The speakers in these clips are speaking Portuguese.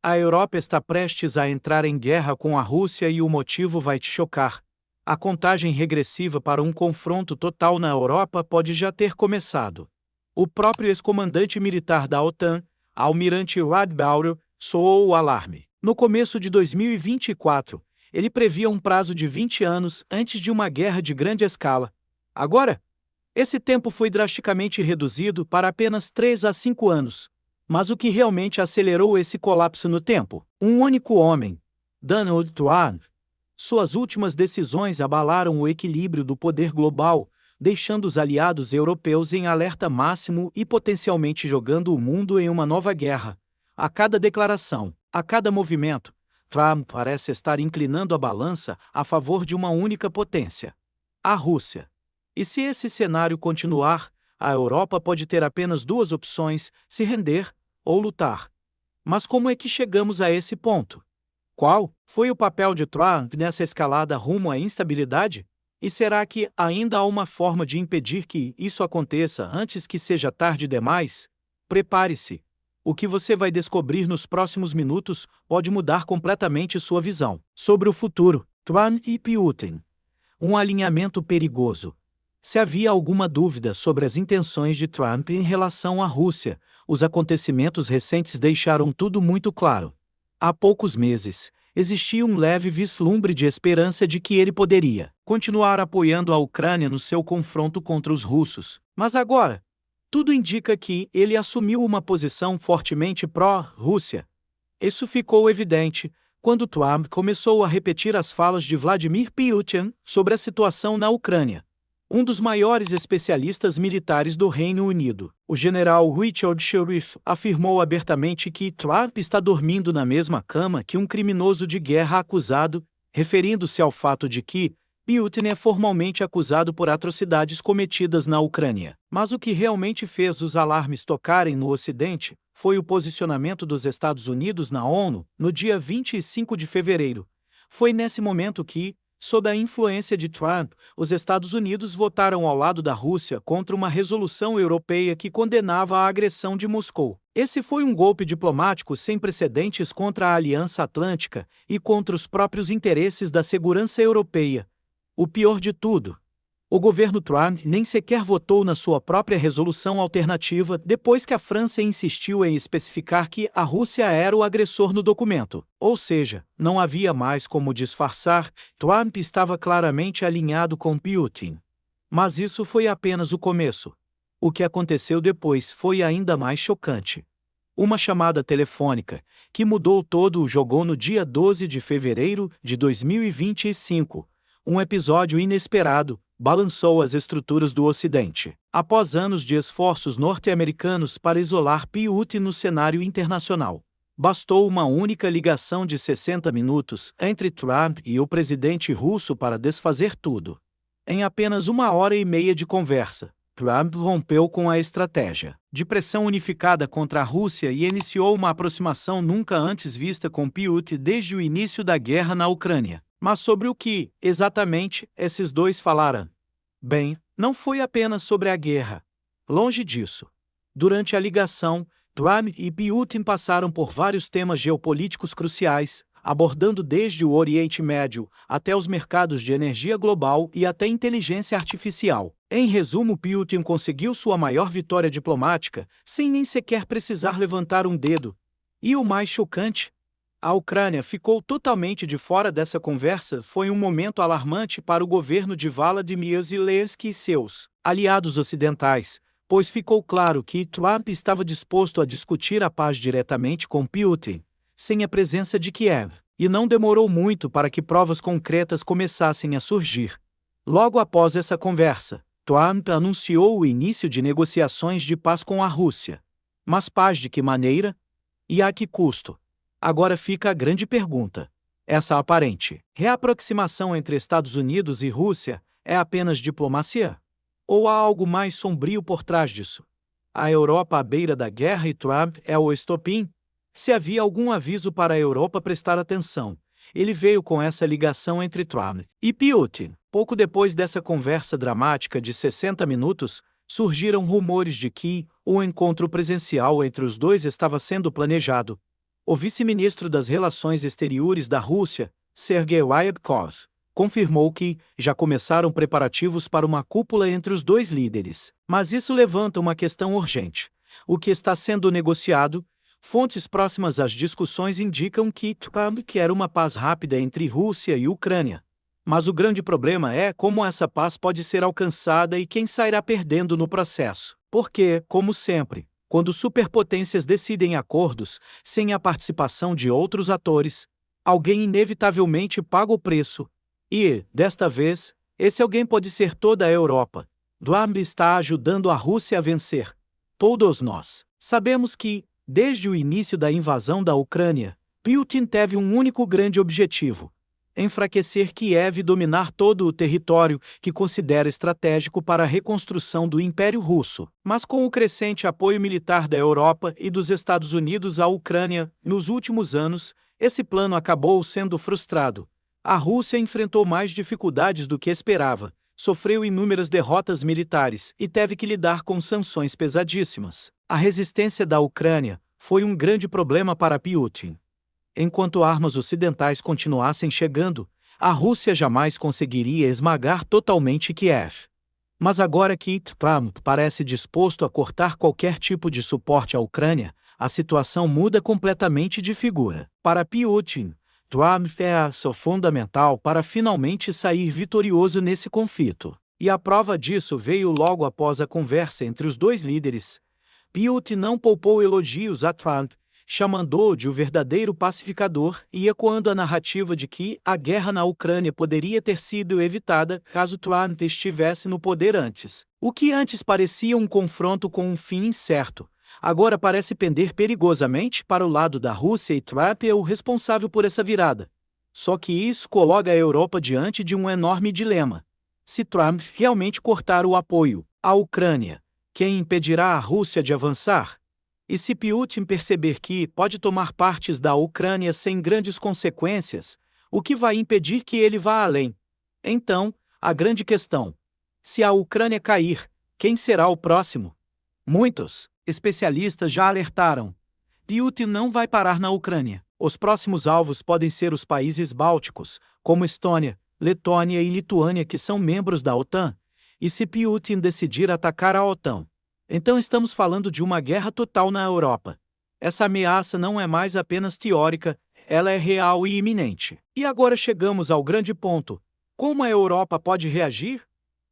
A Europa está prestes a entrar em guerra com a Rússia e o motivo vai te chocar. A contagem regressiva para um confronto total na Europa pode já ter começado. O próprio ex-comandante militar da OTAN, Almirante Radbauer, soou o alarme. No começo de 2024, ele previa um prazo de 20 anos antes de uma guerra de grande escala. Agora, esse tempo foi drasticamente reduzido para apenas 3 a 5 anos. Mas o que realmente acelerou esse colapso no tempo? Um único homem, Donald Trump. Suas últimas decisões abalaram o equilíbrio do poder global, deixando os aliados europeus em alerta máximo e potencialmente jogando o mundo em uma nova guerra. A cada declaração, a cada movimento, Trump parece estar inclinando a balança a favor de uma única potência: a Rússia. E se esse cenário continuar, a Europa pode ter apenas duas opções: se render ou lutar. Mas como é que chegamos a esse ponto? Qual foi o papel de Trump nessa escalada rumo à instabilidade? E será que ainda há uma forma de impedir que isso aconteça antes que seja tarde demais? Prepare-se. O que você vai descobrir nos próximos minutos pode mudar completamente sua visão sobre o futuro. Trump e Putin. Um alinhamento perigoso. Se havia alguma dúvida sobre as intenções de Trump em relação à Rússia, os acontecimentos recentes deixaram tudo muito claro. Há poucos meses, existia um leve vislumbre de esperança de que ele poderia continuar apoiando a Ucrânia no seu confronto contra os russos. Mas agora, tudo indica que ele assumiu uma posição fortemente pró-Rússia. Isso ficou evidente quando Trump começou a repetir as falas de Vladimir Putin sobre a situação na Ucrânia. Um dos maiores especialistas militares do Reino Unido, o general Richard Sheriff, afirmou abertamente que Trump está dormindo na mesma cama que um criminoso de guerra acusado, referindo-se ao fato de que Putin é formalmente acusado por atrocidades cometidas na Ucrânia. Mas o que realmente fez os alarmes tocarem no Ocidente foi o posicionamento dos Estados Unidos na ONU no dia 25 de fevereiro. Foi nesse momento que, sob a influência de Trump, os Estados Unidos votaram ao lado da Rússia contra uma resolução europeia que condenava a agressão de Moscou. Esse foi um golpe diplomático sem precedentes contra a Aliança Atlântica e contra os próprios interesses da segurança europeia. O pior de tudo: o governo Trump nem sequer votou na sua própria resolução alternativa depois que a França insistiu em especificar que a Rússia era o agressor no documento. Ou seja, não havia mais como disfarçar, Trump estava claramente alinhado com Putin. Mas isso foi apenas o começo. O que aconteceu depois foi ainda mais chocante. Uma chamada telefônica, que mudou todo o jogo no dia 12 de fevereiro de 2025. Um episódio inesperado balançou as estruturas do Ocidente. Após anos de esforços norte-americanos para isolar Putin no cenário internacional, bastou uma única ligação de 60 minutos entre Trump e o presidente russo para desfazer tudo. Em apenas 1h30 de conversa, Trump rompeu com a estratégia de pressão unificada contra a Rússia e iniciou uma aproximação nunca antes vista com Putin desde o início da guerra na Ucrânia. Mas sobre o que, exatamente, esses dois falaram? Bem, não foi apenas sobre a guerra. Longe disso. Durante a ligação, Trump e Putin passaram por vários temas geopolíticos cruciais, abordando desde o Oriente Médio até os mercados de energia global e até inteligência artificial. Em resumo, Putin conseguiu sua maior vitória diplomática sem nem sequer precisar levantar um dedo. E o mais chocante: a Ucrânia ficou totalmente de fora dessa conversa. Foi um momento alarmante para o governo de Volodymyr Zelensky e seus aliados ocidentais, pois ficou claro que Trump estava disposto a discutir a paz diretamente com Putin, sem a presença de Kiev, e não demorou muito para que provas concretas começassem a surgir. Logo após essa conversa, Trump anunciou o início de negociações de paz com a Rússia. Mas paz de que maneira? E a que custo? Agora fica a grande pergunta. Essa aparente reaproximação entre Estados Unidos e Rússia é apenas diplomacia? Ou há algo mais sombrio por trás disso? A Europa à beira da guerra e Trump é o estopim? Se havia algum aviso para a Europa prestar atenção, ele veio com essa ligação entre Trump e Putin. Pouco depois dessa conversa dramática de 60 minutos, surgiram rumores de que o encontro presencial entre os dois estava sendo planejado. O vice-ministro das Relações Exteriores da Rússia, Sergei Ryabkov, confirmou que já começaram preparativos para uma cúpula entre os dois líderes. Mas isso levanta uma questão urgente. O que está sendo negociado? Fontes próximas às discussões indicam que Trump quer uma paz rápida entre Rússia e Ucrânia. Mas o grande problema é como essa paz pode ser alcançada e quem sairá perdendo no processo. Porque, como sempre, quando superpotências decidem acordos sem a participação de outros atores, alguém inevitavelmente paga o preço. E, desta vez, esse alguém pode ser toda a Europa. Trump está ajudando a Rússia a vencer. Todos nós sabemos que, desde o início da invasão da Ucrânia, Putin teve um único grande objetivo: enfraquecer Kiev e dominar todo o território que considera estratégico para a reconstrução do Império Russo. Mas com o crescente apoio militar da Europa e dos Estados Unidos à Ucrânia, nos últimos anos, esse plano acabou sendo frustrado. A Rússia enfrentou mais dificuldades do que esperava, sofreu inúmeras derrotas militares e teve que lidar com sanções pesadíssimas. A resistência da Ucrânia foi um grande problema para Putin. Enquanto armas ocidentais continuassem chegando, a Rússia jamais conseguiria esmagar totalmente Kiev. Mas agora que Trump parece disposto a cortar qualquer tipo de suporte à Ucrânia, a situação muda completamente de figura. Para Putin, Trump é a ação fundamental para finalmente sair vitorioso nesse conflito. E a prova disso veio logo após a conversa entre os dois líderes. Putin não poupou elogios a Trump, chamando-o de o verdadeiro pacificador e ecoando a narrativa de que a guerra na Ucrânia poderia ter sido evitada caso Trump estivesse no poder antes. O que antes parecia um confronto com um fim incerto, agora parece pender perigosamente para o lado da Rússia e Trump é o responsável por essa virada. Só que isso coloca a Europa diante de um enorme dilema. Se Trump realmente cortar o apoio à Ucrânia, quem impedirá a Rússia de avançar? E se Putin perceber que pode tomar partes da Ucrânia sem grandes consequências, o que vai impedir que ele vá além? Então, a grande questão: se a Ucrânia cair, quem será o próximo? Muitos especialistas já alertaram: Putin não vai parar na Ucrânia. Os próximos alvos podem ser os países bálticos, como Estônia, Letônia e Lituânia, que são membros da OTAN. E se Putin decidir atacar a OTAN, então estamos falando de uma guerra total na Europa. Essa ameaça não é mais apenas teórica, ela é real e iminente. E agora chegamos ao grande ponto: como a Europa pode reagir?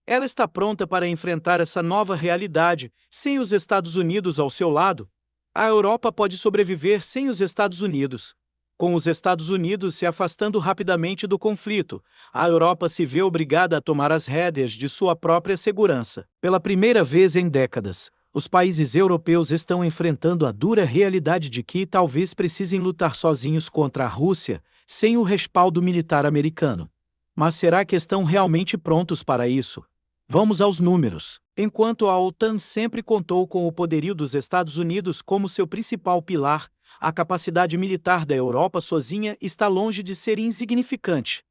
Ela está pronta para enfrentar essa nova realidade, sem os Estados Unidos ao seu lado? A Europa pode sobreviver sem os Estados Unidos. Com os Estados Unidos se afastando rapidamente do conflito, a Europa se vê obrigada a tomar as rédeas de sua própria segurança. Pela primeira vez em décadas, os países europeus estão enfrentando a dura realidade de que talvez precisem lutar sozinhos contra a Rússia, sem o respaldo militar americano. Mas será que estão realmente prontos para isso? Vamos aos números. Enquanto a OTAN sempre contou com o poderio dos Estados Unidos como seu principal pilar, a capacidade militar da Europa sozinha está longe de ser insignificante.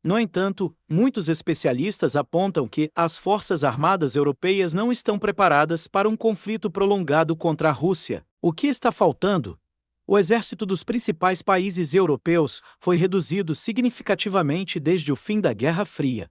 No entanto, muitos especialistas apontam que as forças armadas europeias não estão preparadas para um conflito prolongado contra a Rússia. O que está faltando? O exército dos principais países europeus foi reduzido significativamente desde o fim da Guerra Fria.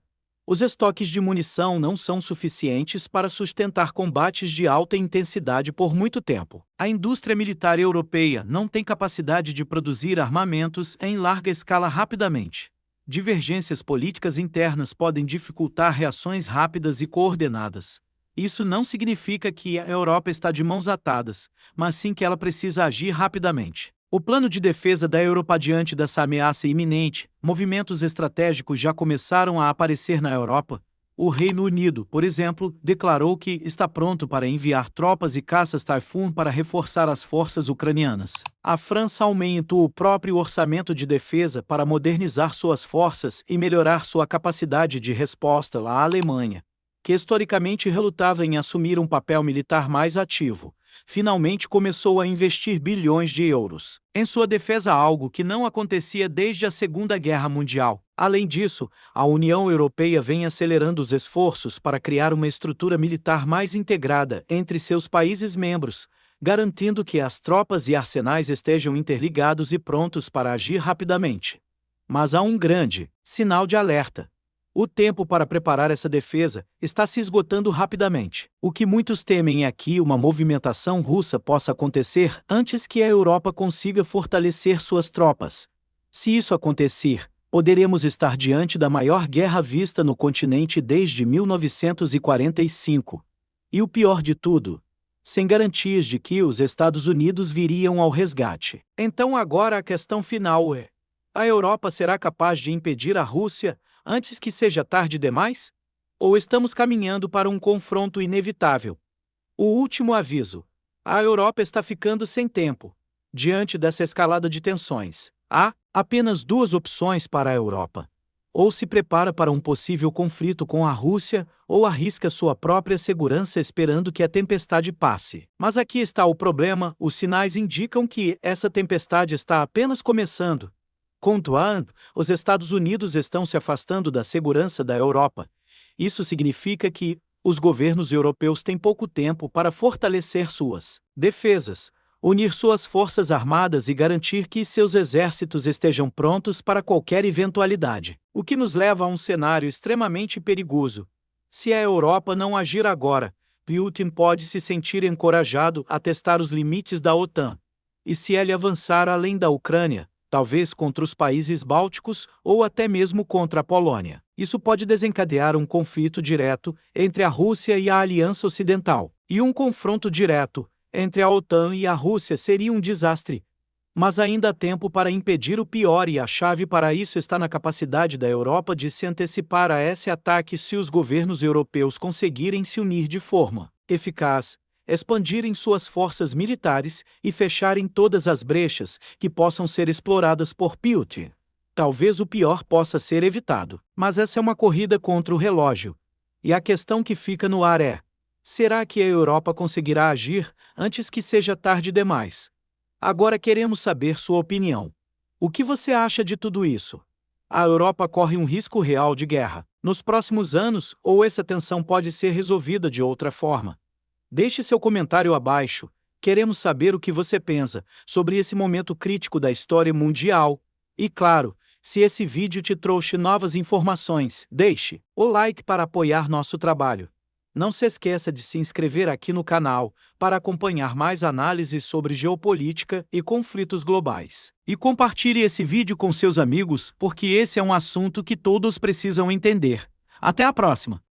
Os estoques de munição não são suficientes para sustentar combates de alta intensidade por muito tempo. A indústria militar europeia não tem capacidade de produzir armamentos em larga escala rapidamente. Divergências políticas internas podem dificultar reações rápidas e coordenadas. Isso não significa que a Europa está de mãos atadas, mas sim que ela precisa agir rapidamente. O plano de defesa da Europa diante dessa ameaça iminente, movimentos estratégicos já começaram a aparecer na Europa. O Reino Unido, por exemplo, declarou que está pronto para enviar tropas e caças Typhoon para reforçar as forças ucranianas. A França aumentou o próprio orçamento de defesa para modernizar suas forças e melhorar sua capacidade de resposta. A Alemanha, que historicamente relutava em assumir um papel militar mais ativo, finalmente começou a investir bilhões de euros em sua defesa, algo que não acontecia desde a Segunda Guerra Mundial. Além disso, a União Europeia vem acelerando os esforços para criar uma estrutura militar mais integrada entre seus países membros, garantindo que as tropas e arsenais estejam interligados e prontos para agir rapidamente. Mas há um grande sinal de alerta. O tempo para preparar essa defesa está se esgotando rapidamente. O que muitos temem é que uma movimentação russa possa acontecer antes que a Europa consiga fortalecer suas tropas. Se isso acontecer, poderemos estar diante da maior guerra vista no continente desde 1945. E o pior de tudo, sem garantias de que os Estados Unidos viriam ao resgate. Então agora a questão final é: a Europa será capaz de impedir a Rússia antes que seja tarde demais? Ou estamos caminhando para um confronto inevitável? O último aviso: a Europa está ficando sem tempo. Diante dessa escalada de tensões, há apenas duas opções para a Europa. Ou se prepara para um possível conflito com a Rússia, ou arrisca sua própria segurança esperando que a tempestade passe. Mas aqui está o problema: os sinais indicam que essa tempestade está apenas começando. Contudo, os Estados Unidos estão se afastando da segurança da Europa. Isso significa que os governos europeus têm pouco tempo para fortalecer suas defesas, unir suas forças armadas e garantir que seus exércitos estejam prontos para qualquer eventualidade. O que nos leva a um cenário extremamente perigoso. Se a Europa não agir agora, Putin pode se sentir encorajado a testar os limites da OTAN. E se ele avançar além da Ucrânia, talvez contra os países bálticos ou até mesmo contra a Polônia, isso pode desencadear um conflito direto entre a Rússia e a Aliança Ocidental. E um confronto direto entre a OTAN e a Rússia seria um desastre. Mas ainda há tempo para impedir o pior, e a chave para isso está na capacidade da Europa de se antecipar a esse ataque se os governos europeus conseguirem se unir de forma eficaz, expandirem suas forças militares e fecharem todas as brechas que possam ser exploradas por Putin. Talvez o pior possa ser evitado, mas essa é uma corrida contra o relógio. E a questão que fica no ar é: será que a Europa conseguirá agir antes que seja tarde demais? Agora queremos saber sua opinião. O que você acha de tudo isso? A Europa corre um risco real de guerra nos próximos anos, ou essa tensão pode ser resolvida de outra forma? Deixe seu comentário abaixo. Queremos saber o que você pensa sobre esse momento crítico da história mundial. E claro, se esse vídeo te trouxe novas informações, deixe o like para apoiar nosso trabalho. Não se esqueça de se inscrever aqui no canal para acompanhar mais análises sobre geopolítica e conflitos globais. E compartilhe esse vídeo com seus amigos, porque esse é um assunto que todos precisam entender. Até a próxima!